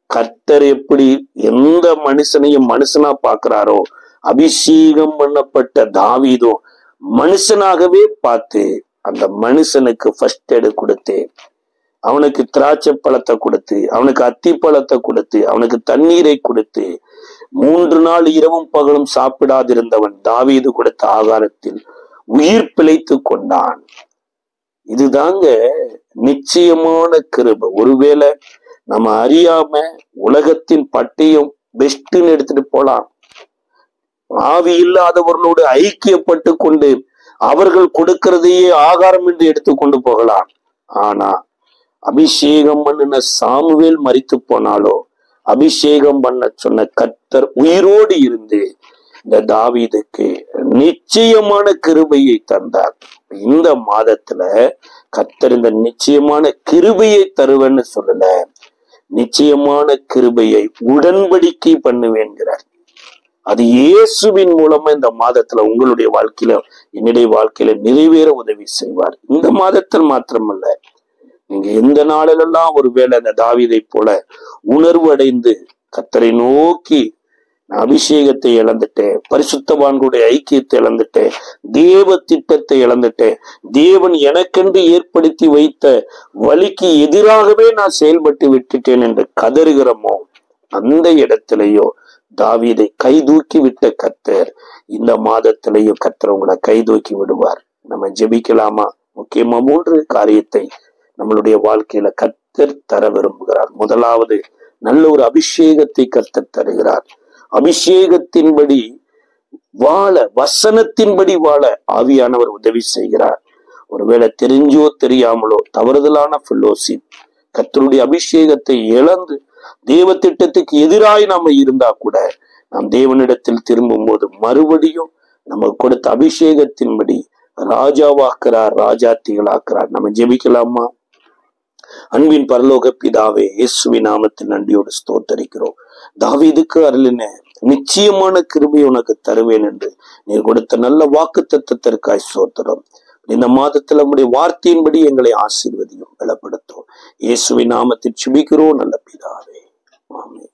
கர்த்தர் எப்படி எந்த மனுஷனையும் மனுஷனா பார்க்கிறாரோ, அபிஷேகம் பண்ணப்பட்ட தாவீதும் மனுஷனாகவே பார்த்து அந்த மனுஷனுக்கு ஃபர்ஸ்ட் எய்டு கொடுத்து, அவனுக்கு திராட்சை பழத்தை கொடுத்து, அவனுக்கு அத்தி பழத்தை கொடுத்து, அவனுக்கு தண்ணீரை கொடுத்து, 3 நாள் இரவும் பகலும் சாப்பிடாதிருந்தவன் தாவீது கொடுத்த ஆகாரத்தில் உயிர் பிழைத்து கொண்டான். இதுதாங்க நிச்சயமான கிருபை. ஒருவேளை நம்ம அறியாம உலகத்தின் பட்டயம் பெஸ்ட்ன்னு எடுத்துட்டு போலாம், ஆவி இல்லாதவர்களோடு ஐக்கியப்பட்டு கொண்டு அவர்கள் கொடுக்கிறதையே ஆகாரம் என்று எடுத்துக்கொண்டு போகலாம். ஆனா அபிஷேகம் பண்ணின சாமுவேல் மரித்து போனாலோ, அபிஷேகம் பண்ண சொன்ன கர்த்தர் உயிரோடு இருந்து இந்த தாவீதுக்கு நிச்சயமான கிருபையை தந்தார். இந்த மாதத்துல கர்த்தர் இந்த நிச்சயமான கிருபையை தருவேன்னு சொல்லல, நிச்சயமான கிருபையை உடன்படிக்கை பண்ணுவேன்கிறார். அது இயேசுவின் மூலமா இந்த மாதத்துல உங்களுடைய வாழ்க்கையில என்னுடைய வாழ்க்கையில நிறைவேற உதவி செய்வார். இந்த மாதத்தில் மாத்திரமல்ல, நீங்க எந்த நாளிலெல்லாம் ஒருவேளை அந்த தாவீதை போல உணர்வு அடைந்து கர்த்தரை நோக்கி அபிஷேகத்தை இழந்துட்டேன், பரிசுத்தவான்களுடைய ஐக்கியத்தை இழந்துட்டேன், தேவ திட்டத்தை இழந்துட்டேன், தேவன் எனக்கென்று ஏற்படுத்தி வைத்த வழிக்கு எதிராகவே நான் செயல்பட்டு விட்டுட்டேன் என்று கதறுகிறோமோ, அந்த இடத்திலேயோ தாவீதை கைதூக்கி விட்ட கர்த்தர் இந்த மாதத்திலேயும் கர்த்தர் உங்களை கைதூக்கி விடுவார். நம்ம ஜெபிக்கலாமா? முக்கியமா 3 காரியத்தை நம்மளுடைய வாழ்க்கையில கர்த்தர் தர விரும்புகிறார். முதலாவது, நல்ல ஒரு அபிஷேகத்தை கர்த்தர் தருகிறார். அபிஷேகத்தின்படி வாழ, வசனத்தின்படி வாழ ஆவியானவர் உதவி செய்கிறார். ஒருவேளை தெரிஞ்சோ தெரியாமலோ தவறுதலான ஃபெல்லோஷிப், கர்த்தருடைய அபிஷேகத்தை இழந்து தேவ திட்டத்துக்கு எதிராய் நாம இருந்தா கூட நாம் தேவனிடத்தில் திரும்பும் போது மறுபடியும் நமக்கு கொடுத்த அபிஷேகத்தின்படி ராஜாவாக்குறார், ராஜாத்திகளாக்குறார். நம்ம ஜெபிக்கலாமா? அன்பின் பரலோக பிதாவே, இயேசுவின் நாமத்தில் நன்றியோடு ஸ்தோத்தரிக்கிறோம். தாவீதுக்கு அருளின நிச்சயமான கிருபை உனக்கு தருவேன் என்று நீர் கொடுத்த நல்ல வாக்கு தத்தத்திற்காய் ஸ்தோத்திரம். இந்த மாதத்துல நம்முடைய வார்த்தையின்படி எங்களை ஆசீர்வதியும், பலப்படுத்தும். இயேசுவின் நாமத்தில் ஜெபிக்கிறோம் நல்ல பிதாவே, ஆமென்.